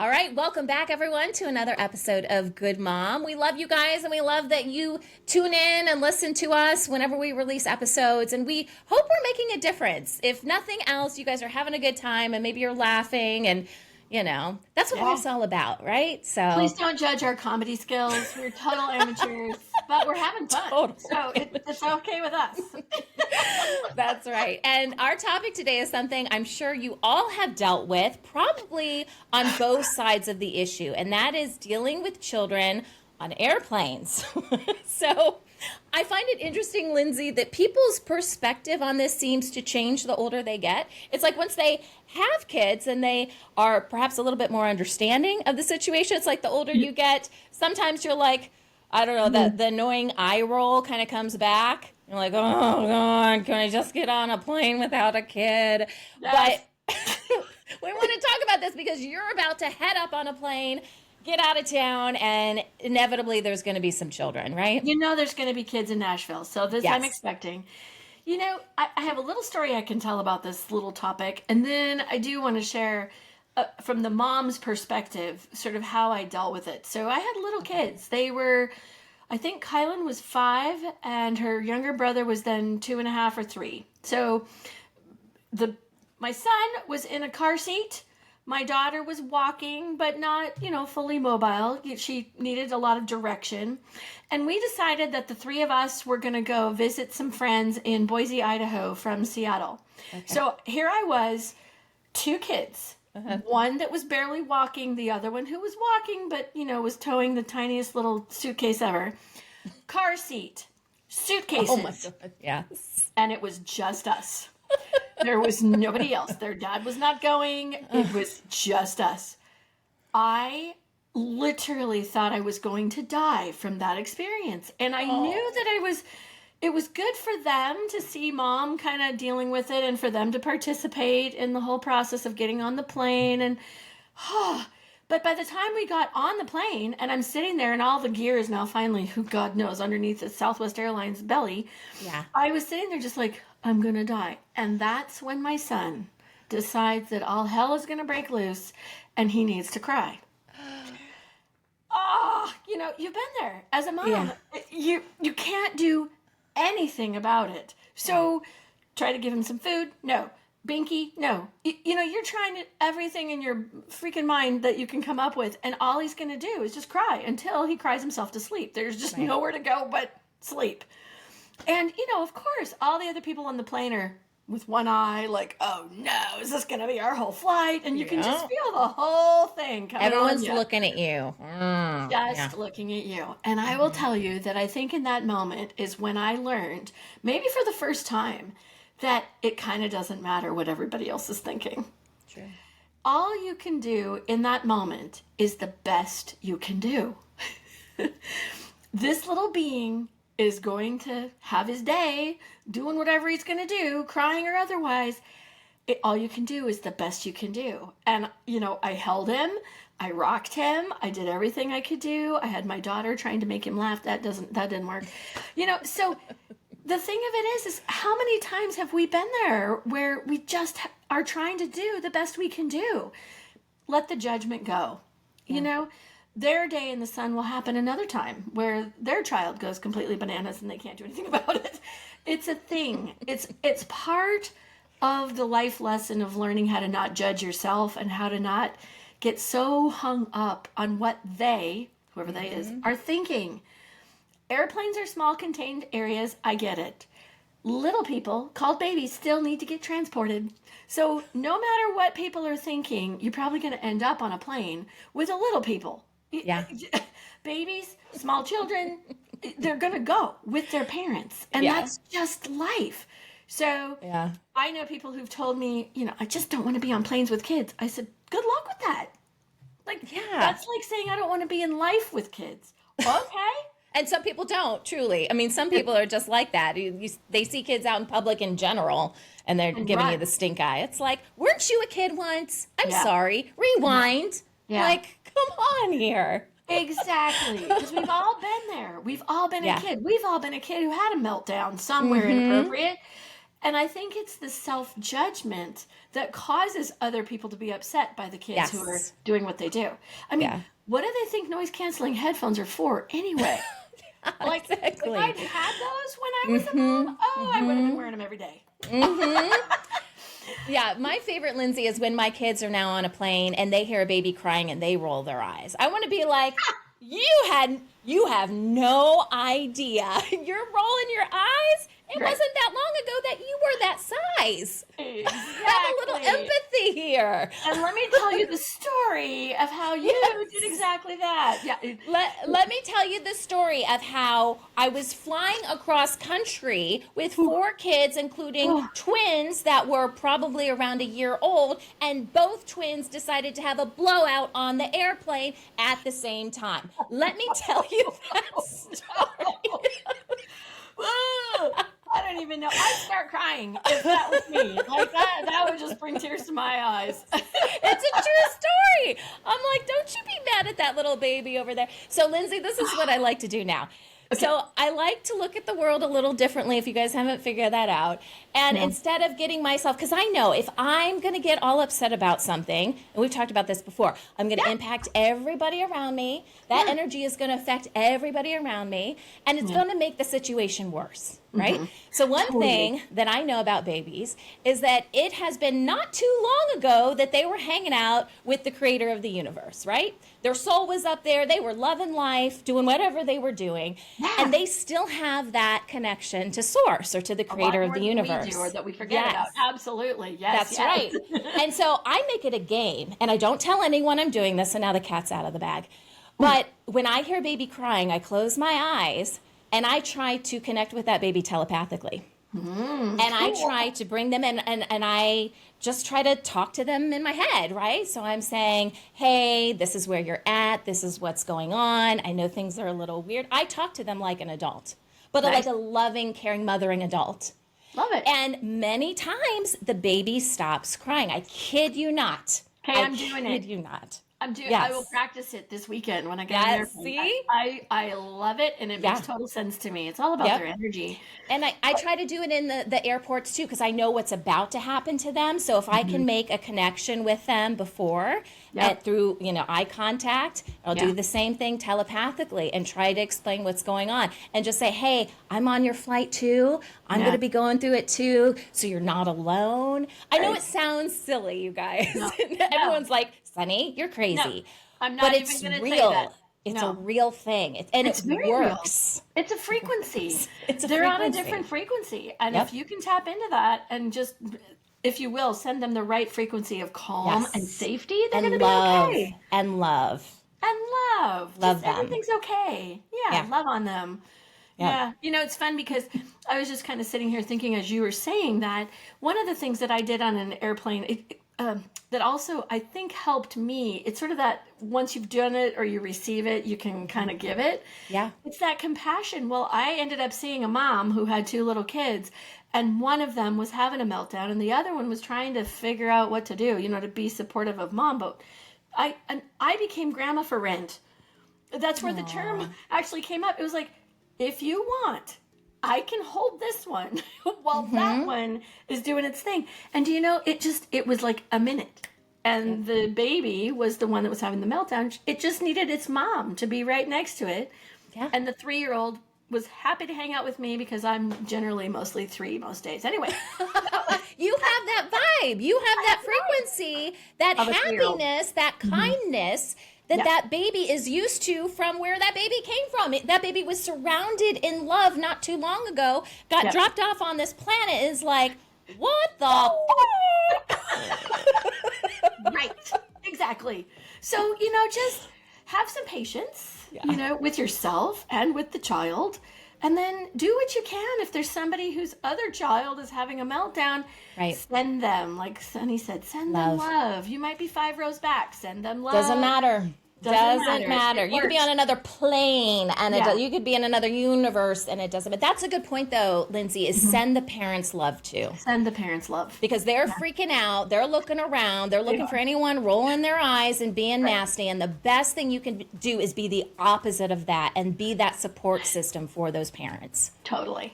All right, welcome back, everyone, to another episode of Good Mom. We love you guys, and we love that you tune in and listen to us whenever we release episodes, and we hope we're making a difference. If nothing else, you guys are having a good time, and maybe you're laughing, and, that's what life's all about, right? Please So, don't judge our comedy skills. We're total amateurs, but we're having fun. So it's okay with us. that's right. And our topic today is something I'm sure you all have dealt with, probably on both sides of the issue, and that is dealing with children on airplanes. So I find it interesting, Lindsay, that people's perspective on this seems to change the older they get. It's like once they have kids and they are perhaps a little bit more understanding of the situation, it's like the older you get, sometimes you're like, I don't know, the annoying eye roll kind of comes back. You're like, oh, God, can I just get on a plane without a kid? Yes. But we want to talk about this because you're about to head up on a plane, get out of town, and inevitably there's going to be some children, right? There's going to be kids in Nashville. So this I'm Yes. expecting. I have a little story I can tell about this little topic. And then I do want to share from the mom's perspective, sort of how I dealt with it. So I had little kids. I think Kylan was 5 and her younger brother was then 2.5 or 3. So my son was in a car seat. My daughter was walking, but not, fully mobile. She needed a lot of direction. And we decided that the 3 of us were going to go visit some friends in Boise, Idaho from Seattle. Okay. So here I was, 2 kids. One that was barely walking, the other one who was walking, but, was towing the tiniest little suitcase ever. Car seat, suitcases. Oh my God, yes. And it was just us. There was nobody else. Their dad was not going. It was just us. I literally thought I was going to die from that experience. And I knew that it was good for them to see mom kind of dealing with it and for them to participate in the whole process of getting on the plane. And, but by the time we got on the plane and I'm sitting there and all the gear is now finally, who God knows, underneath the Southwest Airlines belly. Yeah. I was sitting there just like, I'm going to die. And that's when my son decides that all hell is going to break loose and he needs to cry. You've been there as a mom. Yeah. You can't do anything about it. So try to give him some food. No. Binky. No. You're trying everything in your freaking mind that you can come up with. And all he's going to do is just cry until he cries himself to sleep. There's just nowhere to go but sleep. And, of course, all the other people on the plane are with one eye like, oh, no, is this going to be our whole flight? And you can just feel the whole thing coming Everyone's on you. looking at you. Just looking at you. And I will tell you that I think in that moment is when I learned, maybe for the first time, that it kind of doesn't matter what everybody else is thinking. True. All you can do in that moment is the best you can do. This little being is going to have his day doing whatever he's going to do, crying or otherwise. All you can do is the best you can do. And, I held him, I rocked him, I did everything I could do. I had my daughter trying to make him laugh. That didn't work. So the thing of it is how many times have we been there where we just are trying to do the best we can do? Let the judgment go. Yeah. Their day in the sun will happen another time where their child goes completely bananas and they can't do anything about it. It's a thing. It's part of the life lesson of learning how to not judge yourself and how to not get so hung up on what they, whoever they is, are thinking. Airplanes are small contained areas. I get it. Little people, called babies, still need to get transported. So no matter what people are thinking, you're probably going to end up on a plane with the little people. Yeah. Babies, small children, they're going to go with their parents. And that's just life. So I know people who've told me, I just don't want to be on planes with kids. I said, good luck with that. That's like saying I don't want to be in life with kids. Okay. And some people don't, truly. I mean, some people are just like that. They see kids out in public in general, and they're giving you the stink eye. It's like, weren't you a kid once? I'm sorry. Rewind. Yeah. Like, come on here. Exactly. Because we've all been there. We've all been a kid. We've all been a kid who had a meltdown somewhere inappropriate. And I think it's the self-judgment that causes other people to be upset by the kids who are doing what they do. I mean, what do they think noise-canceling headphones are for anyway? Like, exactly. if I'd had those when I was a mom, I would have been wearing them every day. Yeah, my favorite, Lindsay, is when my kids are now on a plane and they hear a baby crying and they roll their eyes. I want to be like, you have no idea. You're rolling your eyes? It wasn't that long ago that you were that size. Exactly. Have a little empathy here. And let me tell you the story of how you did exactly that. Yeah. Let me tell you the story of how I was flying across country with 4 kids, including twins that were probably around a year old, and both twins decided to have a blowout on the airplane at the same time. Let me tell you that story. I don't even know. I'd start crying if that was me. Like that would just bring tears to my eyes. It's a true story. I'm like, don't you be mad at that little baby over there. So, Lindsay, this is what I like to do now. Okay. So I like to look at the world a little differently, if you guys haven't figured that out. And instead of getting myself, because I know if I'm going to get all upset about something, and we've talked about this before, I'm going to impact everybody around me. That energy is going to affect everybody around me, and it's going to make the situation worse, right? Mm-hmm. So one thing that I know about babies is that it has been not too long ago that they were hanging out with the creator of the universe, right? Their soul was up there. They were loving life, doing whatever they were doing. Yeah. And they still have that connection to source or to the creator of the universe. We do, or that we forget about. Absolutely. Yes. That's right. And so I make it a game, and I don't tell anyone I'm doing this, and now the cat's out of the bag. But when I hear a baby crying, I close my eyes and I try to connect with that baby telepathically. And I try to bring them in, and I just try to talk to them in my head, right? So I'm saying, hey, this is where you're at. This is what's going on. I know things are a little weird. I talk to them like an adult, but like a loving, caring, mothering adult. Love it. And many times the baby stops crying. I kid you not. Okay, I'm doing it. I kid you not. I will practice it this weekend when I get there. See? I love it, and it makes total sense to me. It's all about their energy. And I try to do it in the airports too, because I know what's about to happen to them. So if I can make a connection with them before through eye contact, I'll do the same thing telepathically and try to explain what's going on and just say, hey, I'm on your flight too. I'm going to be going through it too, so you're not alone. I know it sounds silly, you guys. No. Everyone's like, Sunny, you're crazy. No, I'm not even going to say that. It's a real thing. It works. Real. It's a frequency. They're on a different frequency. And if you can tap into that and just, if you will, send them the right frequency of calm and safety, they're going to be okay. And love. And love. Love them. Everything's okay. Yeah, love on them. Yeah. It's fun because I was just kind of sitting here thinking as you were saying that, one of the things that I did on an airplane, that also I think helped me, it's sort of that once you've done it or you receive it, you can kind of give it. Yeah. It's that compassion. Well, I ended up seeing a mom who had 2 little kids, and one of them was having a meltdown and the other one was trying to figure out what to do, to be supportive of mom. But I became grandma for rent. That's where the term actually came up. It was like, if you want, I can hold this one while that one is doing its thing. And do you know, it was like a minute. And the baby was the one that was having the meltdown. It just needed its mom to be right next to it. Yeah. And the 3-year-old was happy to hang out with me because I'm generally mostly 3 most days. Anyway. You have that vibe. You have that frequency, that happiness, that kindness that baby is used to from where that baby came from. That baby was surrounded in love not too long ago, got dropped off on this planet, is like, what the Right. Exactly. So, just have some patience, with yourself and with the child. And then do what you can. If there's somebody whose other child is having a meltdown, send them, like Sunny said, send them love. You might be 5 rows back. Send them love. Doesn't matter. Doesn't matter. You could be on another plane, and you could be in another universe, and it doesn't. But that's a good point, though, Lindsay, is send the parents love, too. Send the parents love. Because they're freaking out. They're looking around. They're looking for anyone rolling their eyes and being nasty. And the best thing you can do is be the opposite of that and be that support system for those parents. Totally.